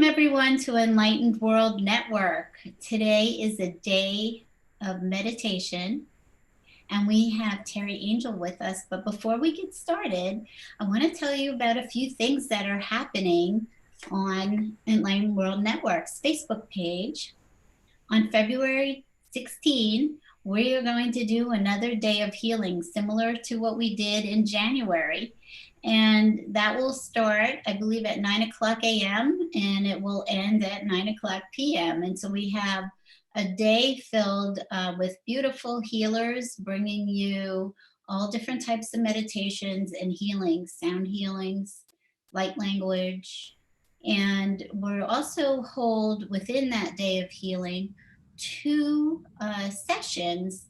Welcome everyone to Enlightened World Network. Today is a day of meditation and we have Teri Angel with us. But before we get started, I want to tell you about a few things that are happening on Enlightened World Network's Facebook page. On February 16, we are going to do another day of healing similar to what we did in January. And that will start, I believe, at 9 o'clock a.m. and it will end at 9 o'clock p.m. And so we have a day filled with beautiful healers bringing you all different types of meditations and healings, sound healings, light language. And we'll also hold within that day of healing two sessions.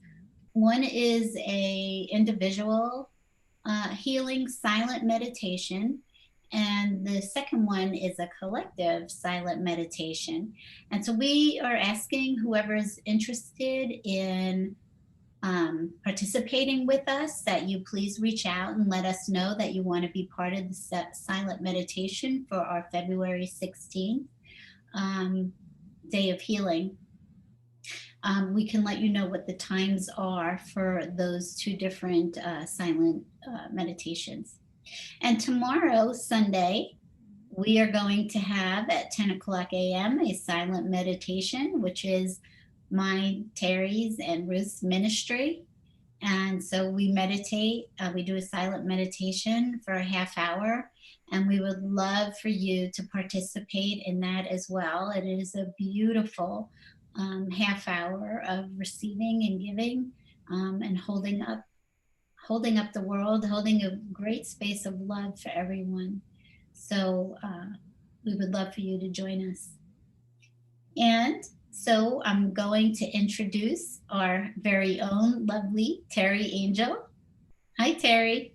One is a individual healing silent meditation, and the second one is a collective silent meditation. And so we are asking whoever is interested in participating with us that you please reach out and let us know that you want to be part of the silent meditation for our February 16th day of healing. We can let you know what the times are for those two different silent meditations. And tomorrow, Sunday, we are going to have at 10 o'clock a.m. a silent meditation, which is mine, Teri's, and Ruth's ministry. And so we meditate, we do a silent meditation for a half hour, and we would love for you to participate in that as well. It is a beautiful half hour of receiving and giving and holding up the world, holding a great space of love for everyone. So we would love for you to join us. And so I'm going to introduce our very own lovely Teri Angel. Hi, Teri.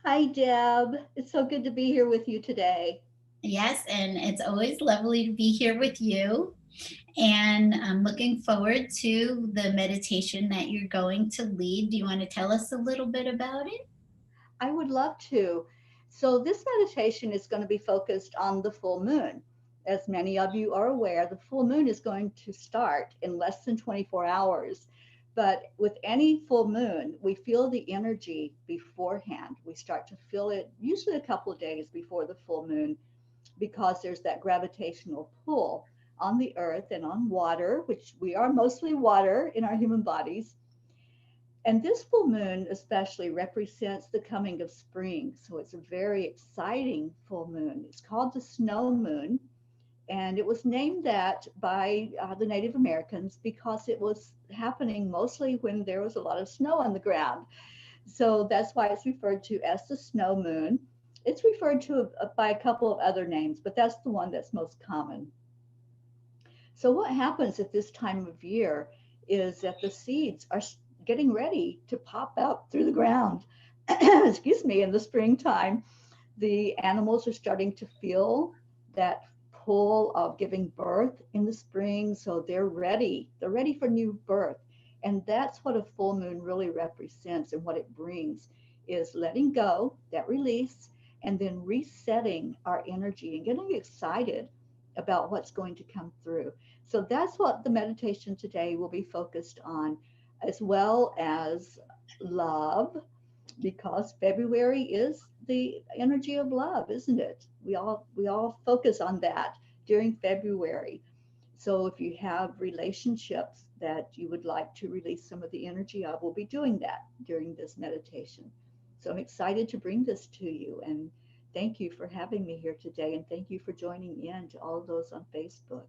Hi, Deb. It's so good to be here with you today. Yes, and it's always lovely to be here with you. And I'm looking forward to the meditation that you're going to lead. Do you want to tell us a little bit about it? I would love to. So, this meditation is going to be focused on the full moon. As many of you are aware, the full moon is going to start in less than 24 hours. But with any full moon, we feel the energy beforehand. We start to feel it usually a couple of days before the full moon because there's that gravitational pull on the earth and on water, which we are mostly water in our human bodies. And this full moon especially represents the coming of spring. So it's a very exciting full moon. It's called the snow moon. And it was named that by the Native Americans because it was happening mostly when there was a lot of snow on the ground. So that's why it's referred to as the snow moon. It's referred to by a couple of other names, but that's the one that's most common. So what happens at this time of year is that the seeds are getting ready to pop out through the ground. Excuse me, in the springtime, the animals are starting to feel that pull of giving birth in the spring, so they're ready. They're ready for new birth. And that's what a full moon really represents, and what it brings is letting go, that release, and then resetting our energy and getting excited about what's going to come through. So that's what the meditation today will be focused on, as well as love, because February is the energy of love, isn't it? We all focus on that during February. So if you have relationships that you would like to release some of the energy of, we'll be doing that during this meditation. So I'm excited to bring this to you, and thank you for having me here today, and thank you for joining in to all of those on Facebook.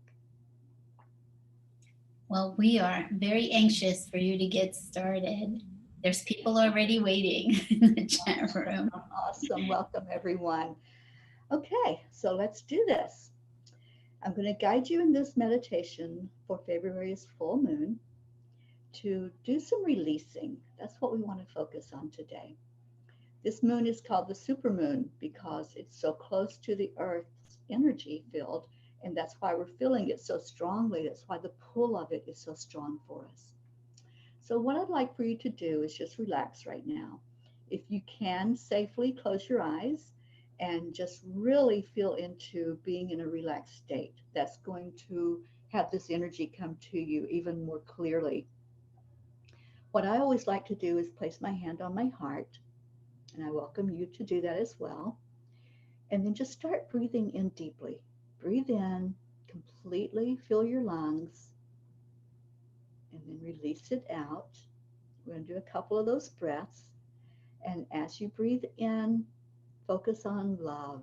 Well, we are very anxious for you to get started. There's people already waiting in the chat room. Awesome. Welcome, everyone. Okay, so let's do this. I'm going to guide you in this meditation for February's full moon to do some releasing. That's what we want to focus on today. This moon is called the supermoon because it's so close to the Earth's energy field, and that's why we're feeling it so strongly. That's why the pull of it is so strong for us. So, what I'd like for you to do is just relax right now. If you can, safely close your eyes and just really feel into being in a relaxed state. That's going to have this energy come to you even more clearly. What I always like to do is place my hand on my heart, and I welcome you to do that as well. And then just start breathing in deeply. Breathe in, completely fill your lungs, and then release it out. We're going to do a couple of those breaths. And as you breathe in, focus on love,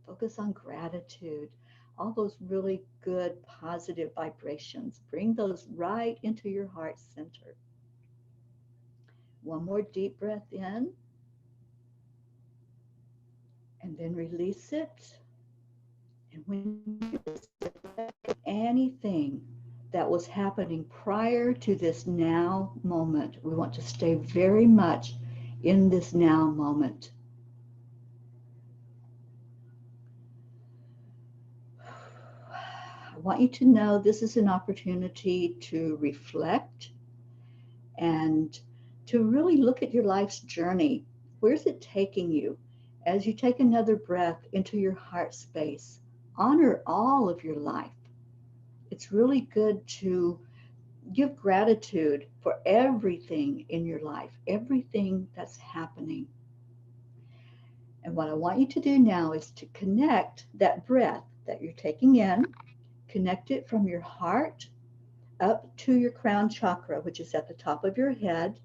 focus on gratitude, all those really good positive vibrations. Bring those right into your heart center. One more deep breath in, and then release it. And when you release it, anything that was happening prior to this now moment, we want to stay very much in this now moment. I want you to know this is an opportunity to reflect and to really look at your life's journey. Where's it taking you? As you take another breath into your heart space, honor all of your life. It's really good to give gratitude for everything in your life, everything that's happening. And what I want you to do now is to connect that breath that you're taking in, connect it from your heart up to your crown chakra, which is at the top of your head,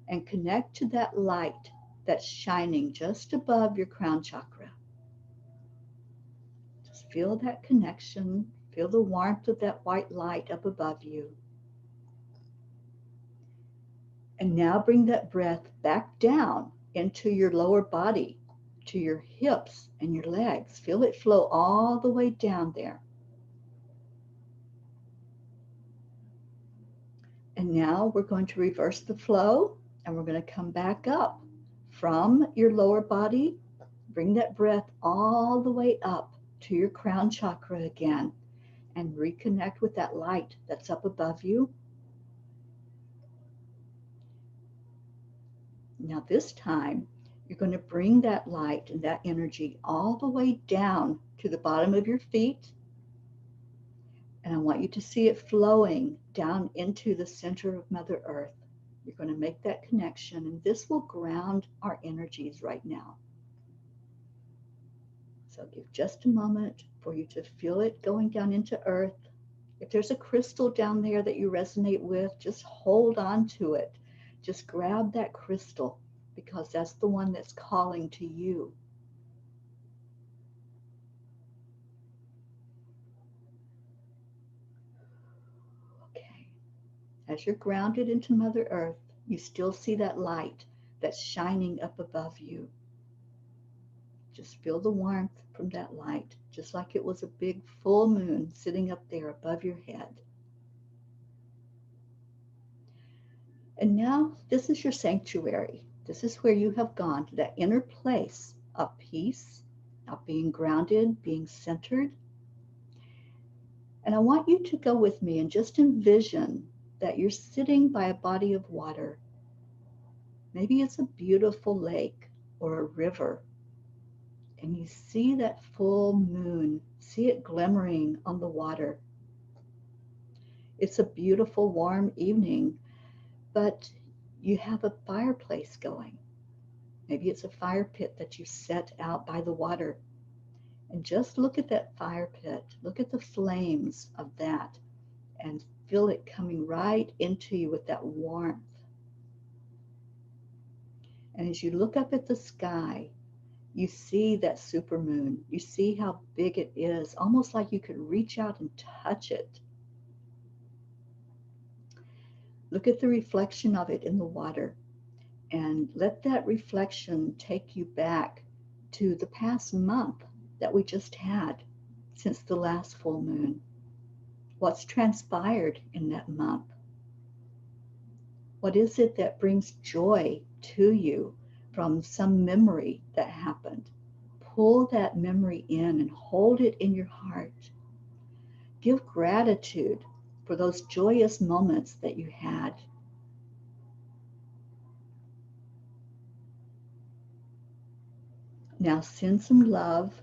and connect to that light that's shining just above your crown chakra. Just feel that connection, feel the warmth of that white light up above you. And now bring that breath back down into your lower body, to your hips and your legs. Feel it flow all the way down there. And now we're going to reverse the flow, and we're going to come back up from your lower body. Bring that breath all the way up to your crown chakra again and reconnect with that light that's up above you. Now, this time, you're going to bring that light and that energy all the way down to the bottom of your feet. And I want you to see it flowing down into the center of Mother Earth. You're going to make that connection, and this will ground our energies right now. So give just a moment for you to feel it going down into Earth. If there's a crystal down there that you resonate with, just hold on to it. Just grab that crystal because that's the one that's calling to you. Okay. As you're grounded into Mother Earth, you still see that light that's shining up above you. Just feel the warmth from that light, just like it was a big full moon sitting up there above your head. And now this is your sanctuary. This is where you have gone to that inner place of peace, of being grounded, being centered. And I want you to go with me and just envision that you're sitting by a body of water. Maybe it's a beautiful lake or a river. And you see that full moon, see it glimmering on the water. It's a beautiful warm evening, but you have a fireplace going. Maybe it's a fire pit that you set out by the water. And just look at that fire pit. Look at the flames of that and feel it coming right into you with that warmth. And as you look up at the sky, you see that supermoon. You see how big it is, almost like you could reach out and touch it. Look at the reflection of it in the water and let that reflection take you back to the past month that we just had since the last full moon. What's transpired in that month? What is it that brings joy to you from some memory that happened? Pull that memory in and hold it in your heart. Give gratitude for those joyous moments that you had. Now send some love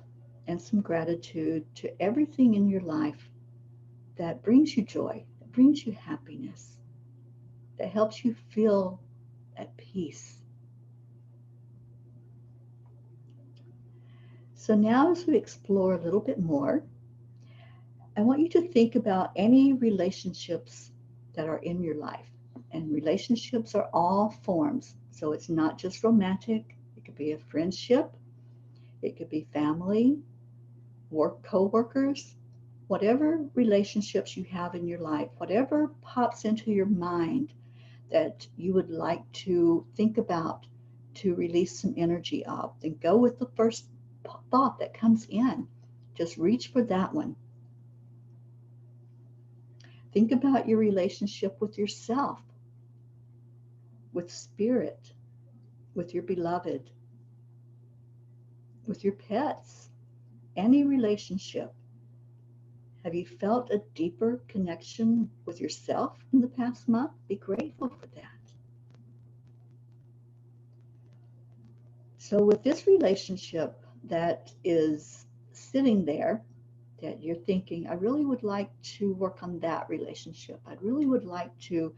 and some gratitude to everything in your life that brings you joy, that brings you happiness, that helps you feel at peace. So now as we explore a little bit more, I want you to think about any relationships that are in your life. And relationships are all forms. So it's not just romantic. It could be a friendship. It could be family, work co-workers, whatever relationships you have in your life, whatever pops into your mind that you would like to think about to release some energy of, then go with the first thought that comes in. Just reach for that one. Think about your relationship with yourself, with spirit, with your beloved, with your pets, any relationship. Have you felt a deeper connection with yourself in the past month? Be grateful for that. So, with this relationship that is sitting there, that you're thinking, I really would like to work on that relationship. I really would like to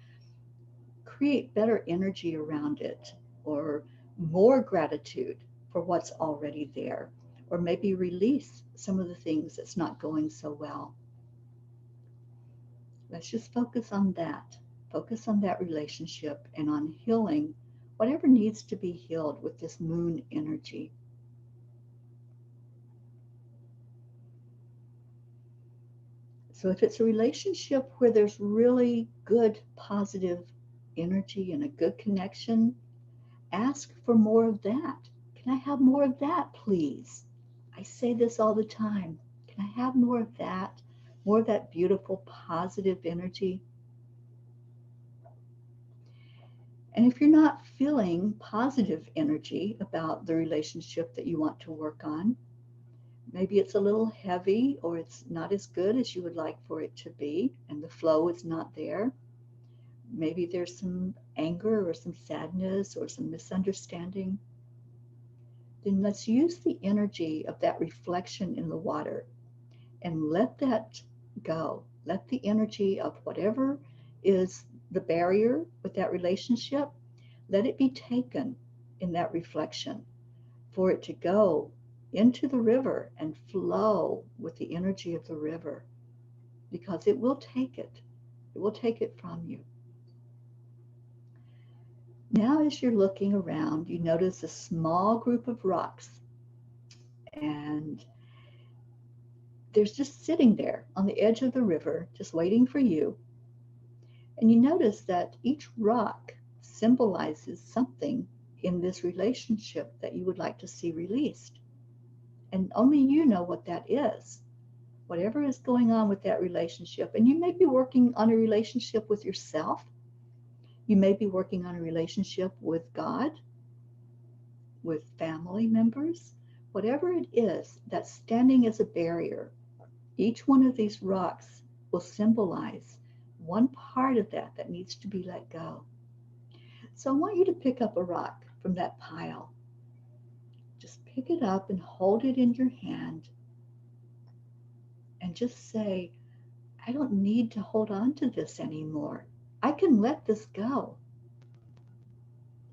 create better energy around it, or more gratitude for what's already there, or maybe release some of the things that's not going so well. Let's just focus on that. Focus on that relationship and on healing whatever needs to be healed with this moon energy. So if it's a relationship where there's really good positive energy and a good connection, ask for more of that. Can I have more of that, please? I say this all the time. Can I have more of that? More of that beautiful positive energy? And if you're not feeling positive energy about the relationship that you want to work on, maybe it's a little heavy or it's not as good as you would like for it to be, and the flow is not there. Maybe there's some anger or some sadness or some misunderstanding. Then let's use the energy of that reflection in the water and let that go. Let the energy of whatever is the barrier with that relationship, let it be taken in that reflection, for it to go into the river and flow with the energy of the river, because it will take it. It will take it from you. Now, as you're looking around, you notice a small group of rocks, and there's just sitting there on the edge of the river, just waiting for you. And you notice that each rock symbolizes something in this relationship that you would like to see released. And only you know what that is. Whatever is going on with that relationship. And you may be working on a relationship with yourself. You may be working on a relationship with God, with family members. Whatever it is that's standing as a barrier, each one of these rocks will symbolize one part of that that needs to be let go. So I want you to pick up a rock from that pile. Just pick it up and hold it in your hand and just say, I don't need to hold on to this anymore. I can let this go.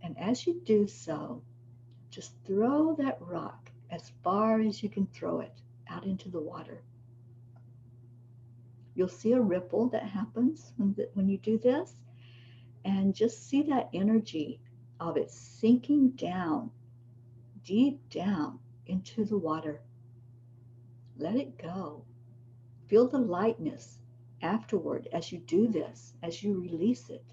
And as you do so, just throw that rock as far as you can throw it out into the water. You'll see a ripple that happens when you do this, and just see that energy of it sinking down, deep down into the water. Let it go. Feel the lightness afterward as you do this, as you release it.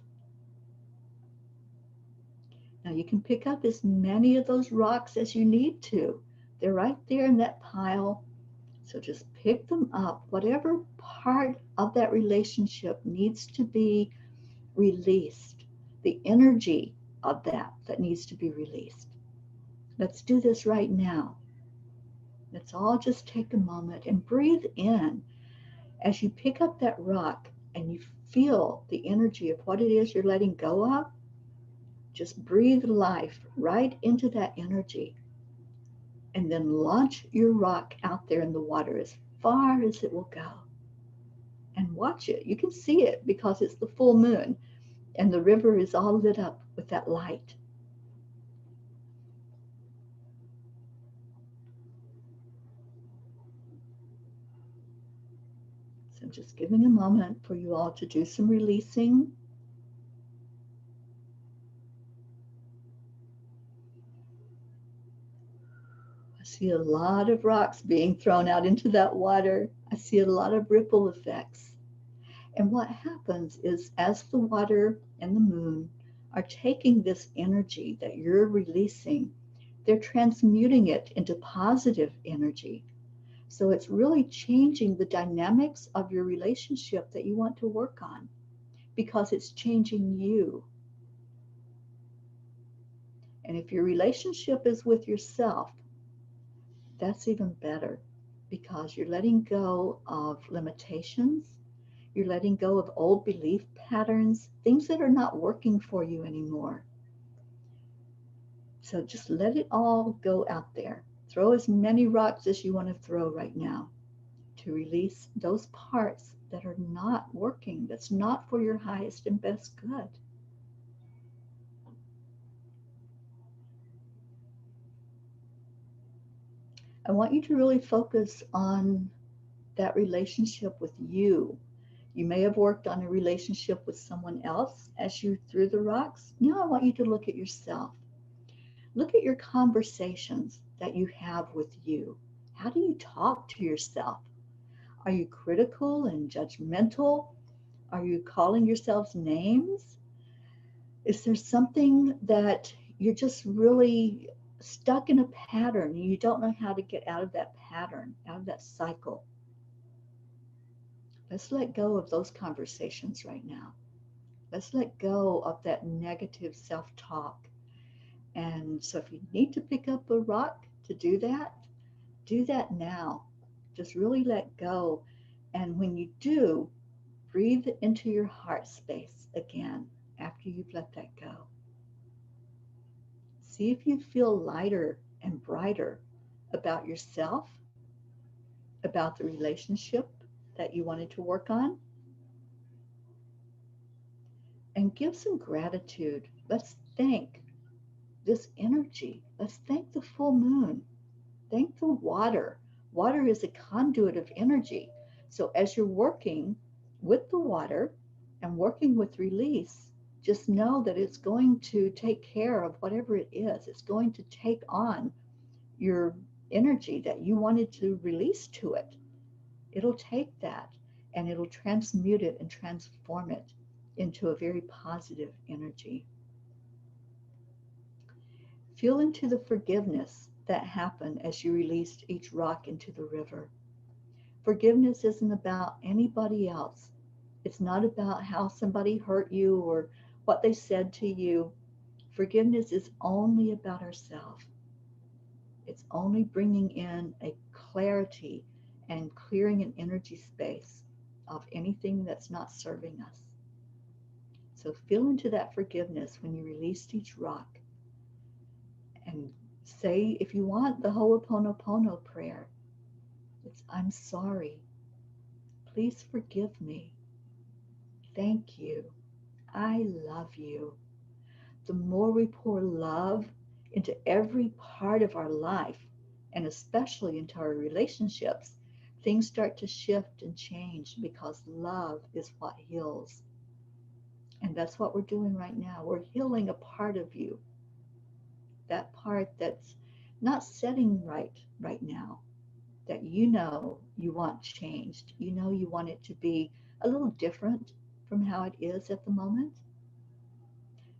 Now you can pick up as many of those rocks as you need to. They're right there in that pile. So just pick them up. Whatever part of that relationship needs to be released, the energy of that needs to be released. Let's do this right now. Let's all just take a moment and breathe in as you pick up that rock and you feel the energy of what it is you're letting go of. Just breathe life right into that energy. and then launch your rock out there in the water as far as it will go. And watch it. You can see it because it's the full moon and the river is all lit up with that light. So just giving a moment for you all to do some releasing. I see a lot of rocks being thrown out into that water. I see a lot of ripple effects. And what happens is, as the water and the moon are taking this energy that you're releasing, they're transmuting it into positive energy. So it's really changing the dynamics of your relationship that you want to work on because it's changing you. And if your relationship is with yourself, that's even better because you're letting go of limitations. You're letting go of old belief patterns, things that are not working for you anymore. So just let it all go out there. Throw as many rocks as you want to throw right now to release those parts that are not working, that's not for your highest and best good. I want you to really focus on that relationship with you. You may have worked on a relationship with someone else as you threw the rocks. Now I want you to look at yourself. Look at your conversations that you have with you. How do you talk to yourself? Are you critical and judgmental? Are you calling yourselves names? Is there something that you're just really stuck in a pattern and you don't know how to get out of that pattern, out of that cycle? Let's let go of those conversations right now. Let's let go of that negative self talk. And so, if you need to pick up a rock to do that now. Just really let go. And when you do, breathe into your heart space again after you've let that go. See if you feel lighter and brighter about yourself, about the relationship that you wanted to work on, and give some gratitude. Let's thank this energy. Let's thank the full moon. Thank the water. Water is a conduit of energy. So as you're working with the water and working with release, just know that it's going to take care of whatever it is. It's going to take on your energy that you wanted to release to it. It'll take that and it'll transmute it and transform it into a very positive energy. Feel into the forgiveness that happened as you released each rock into the river. Forgiveness isn't about anybody else. It's not about how somebody hurt you or what they said to you. Forgiveness is only about ourselves. It's only bringing in a clarity and clearing an energy space of anything that's not serving us. So feel into that forgiveness when you released each rock and say, if you want, the Ho'oponopono prayer. It's, I'm sorry. Please forgive me. Thank you. I love you. The more we pour love into every part of our life, and especially into our relationships, things start to shift and change because love is what heals. And that's what we're doing right now. We're healing a part of you, that part that's not setting right now, that you know you want changed. You know you want it to be a little different from how it is at the moment.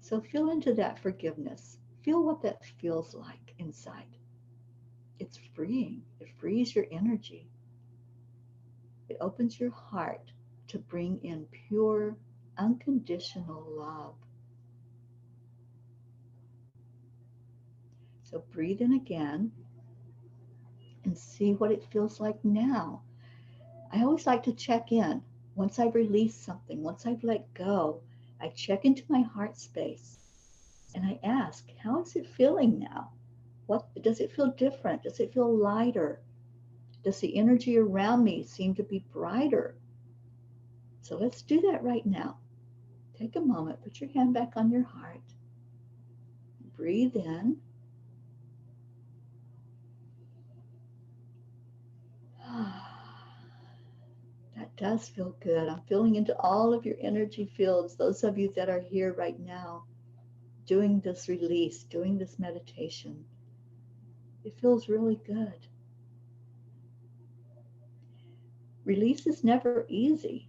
So feel into that forgiveness. Feel what that feels like inside. It's freeing. It frees your energy. It opens your heart to bring in pure, unconditional love. So breathe in again and see what it feels like now. I always like to check in. Once I've released something, once I've let go, I check into my heart space and I ask, how is it feeling now? What does it feel different? Does it feel lighter? Does the energy around me seem to be brighter? So let's do that right now. Take a moment, put your hand back on your heart, breathe in. That does feel good. I'm feeling into all of your energy fields, those of you that are here right now doing this release, doing this meditation. It feels really good. Release is never easy.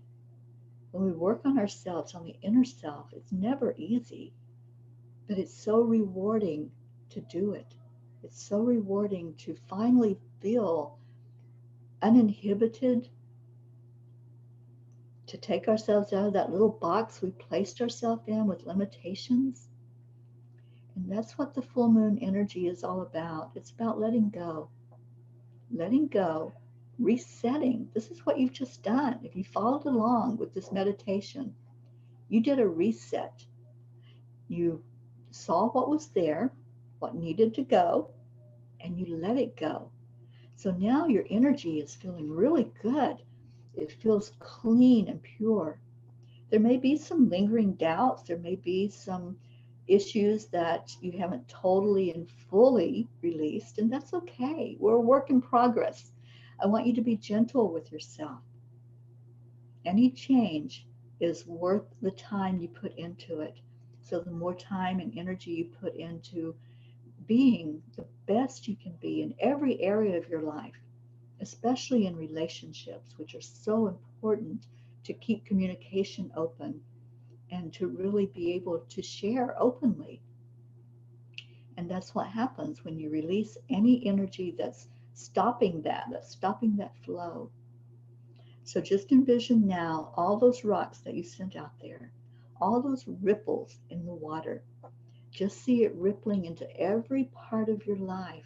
When we work on ourselves, on the inner self, it's never easy, but it's so rewarding to do it. It's so rewarding to finally feel uninhibited, to take ourselves out of that little box we placed ourselves in with limitations. And that's what the full moon energy is all about. It's about letting go, resetting. This is what you've just done. If you followed along with this meditation, you did a reset. You saw what was there, what needed to go, and you let it go. So now your energy is feeling really good. It feels clean and pure. There may be some lingering doubts, there may be some issues that you haven't totally and fully released, and that's okay. We're a work in progress. I want you to be gentle with yourself. Any change is worth the time you put into it. So, the more time and energy you put into being the best you can be in every area of your life, especially in relationships, which are so important to keep communication open and to really be able to share openly. And that's what happens when you release any energy that's stopping that flow. So just envision now all those rocks that you sent out there, all those ripples in the water. Just see it rippling into every part of your life,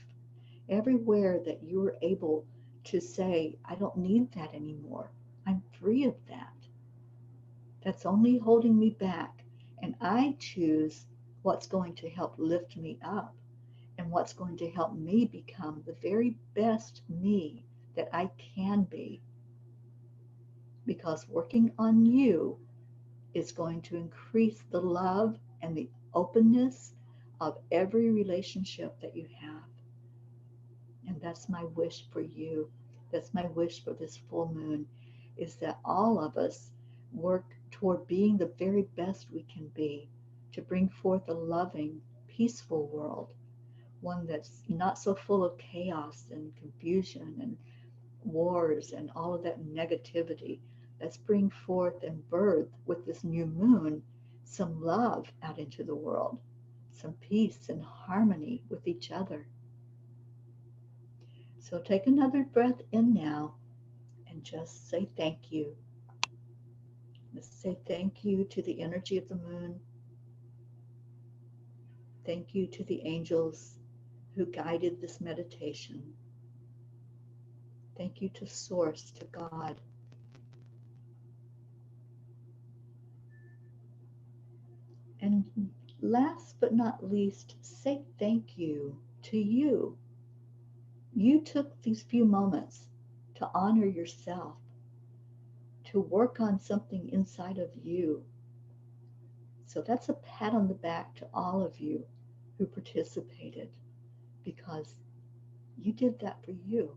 everywhere that you are able to say, I don't need that anymore. I'm free of that. That's only holding me back. And I choose what's going to help lift me up and what's going to help me become the very best me that I can be. Because working on you is going to increase the love and the openness of every relationship that you have. And that's my wish for you. That's my wish for this full moon, is that all of us work toward being the very best we can be, to bring forth a loving, peaceful world, one that's not so full of chaos and confusion and wars and all of that negativity. Let's bring forth and birth with this new moon some love out into the world, some peace and harmony with each other. So take another breath in now and just say thank you. Let's say thank you to the energy of the moon. Thank you to the angels who guided this meditation. Thank you to Source, to God. And last but not least, say thank you to you. You took these few moments to honor yourself, to work on something inside of you. So that's a pat on the back to all of you who participated, because you did that for you.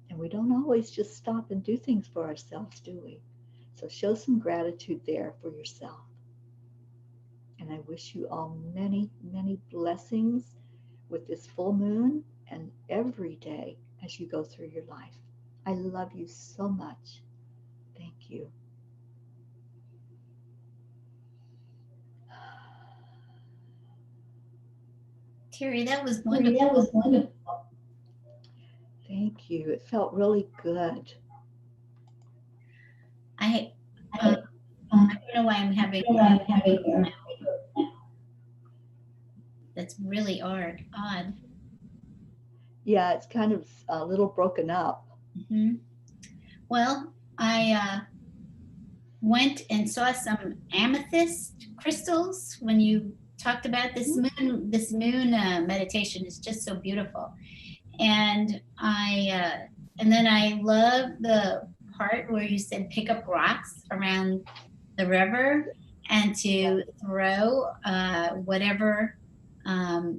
And we don't always just stop and do things for ourselves, do we? So show some gratitude there for yourself. And I wish you all many, many blessings with this full moon and every day as you go through your life. I love you so much. Thank you. Terry, that was Teri, that wonderful. was wonderful. Thank you. It felt really good. I I, I don't know why I'm having feel I'm having a that's really odd. Yeah, it's kind of a little broken up. Hmm. Well, I went and saw some amethyst crystals when you talked about Mhm. this moon meditation is just so beautiful. And and then I love the part where you said pick up rocks around the river and Yeah, to throw whatever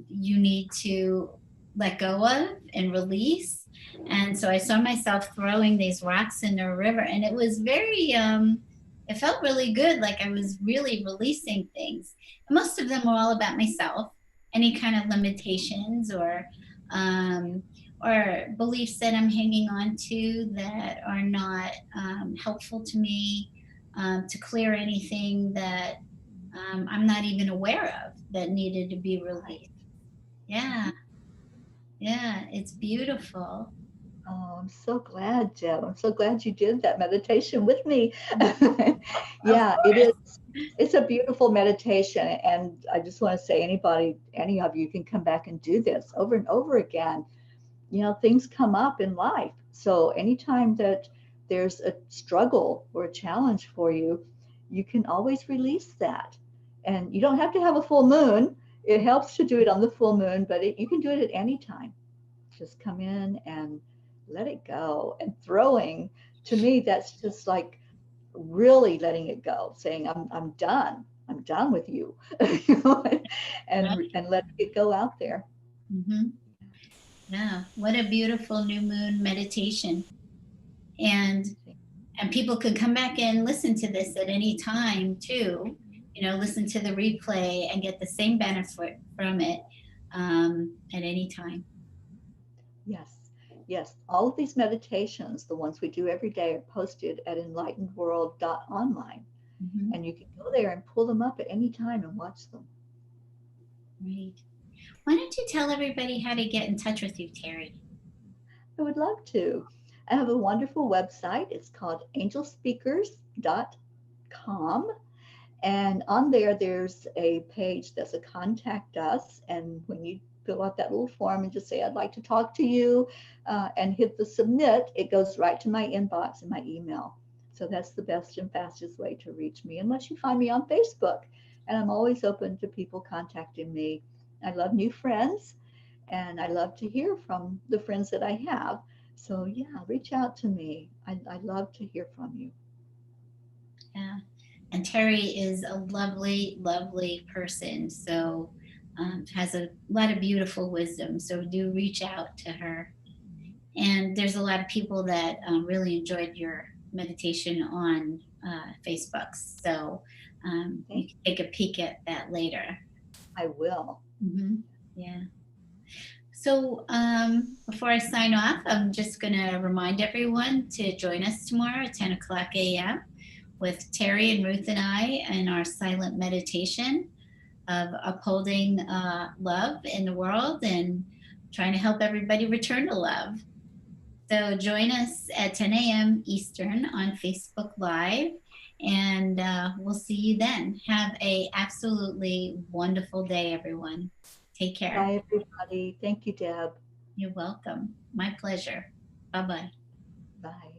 you need to let go of and release. And so I saw myself throwing these rocks in the river, and it was very, it felt really good. Like I was really releasing things. Most of them were all about myself, any kind of limitations um, or beliefs that I'm hanging on to that are not helpful to me, to clear anything that I'm not even aware of that needed to be right. released. Yeah, Mhm. yeah, it's beautiful. Oh, I'm so glad, Deb. I'm so glad you did that meditation with me. Of Yeah, it is. course. It's a beautiful meditation. And I just want to say, anybody, any of you can come back and do this over and over again. You know, things come up in life. So anytime that there's a struggle or a challenge for you, you can always release that. And you don't have to have a full moon. It helps to do it on the full moon, but you can do it at any time. Just come in and let it go. And throwing, to me, that's just like really letting it go, saying, I'm done. I'm done with you, you know, Right? and letting it go out there. Hmm. Yeah. What a beautiful new moon meditation. And people could come back and listen to this at any time too. You know, listen to the replay and get the same benefit from it at any time. Yes, yes. All of these meditations, the ones we do every day, are posted at enlightenedworld.online. Hmm. And you can go there and pull them up at any time and watch them. Right. Why don't you tell everybody how to get in touch with you, Teri? I would love to. I have a wonderful website. It's called angelspeakers.com. And on there, there's a page that's a contact us. And when you fill out that little form and just say, I'd like to talk to you, and hit the submit, it goes right to my inbox and my email. So that's the best and fastest way to reach me, unless you find me on Facebook. And I'm always open to people contacting me. I love new friends and I love to hear from the friends that I have. So, yeah, reach out to me. I love to hear from you. Yeah. And Teri is a lovely, lovely person. So has a lot of beautiful wisdom. So do reach out to her. And there's a lot of people that really enjoyed your meditation on Facebook. So you Thank can take a peek at that later. I will. Hmm. Yeah. So before I sign off, I'm just going to remind everyone to join us tomorrow at 10 o'clock a.m. with Teri and Ruth and I in our silent meditation of upholding love in the world and trying to help everybody return to love. So join us at 10 a.m. Eastern on Facebook Live, and we'll see you then. Have a absolutely wonderful day, everyone. Take care. Bye, everybody. Thank you, Deb. You're welcome. My pleasure. Bye bye. Bye.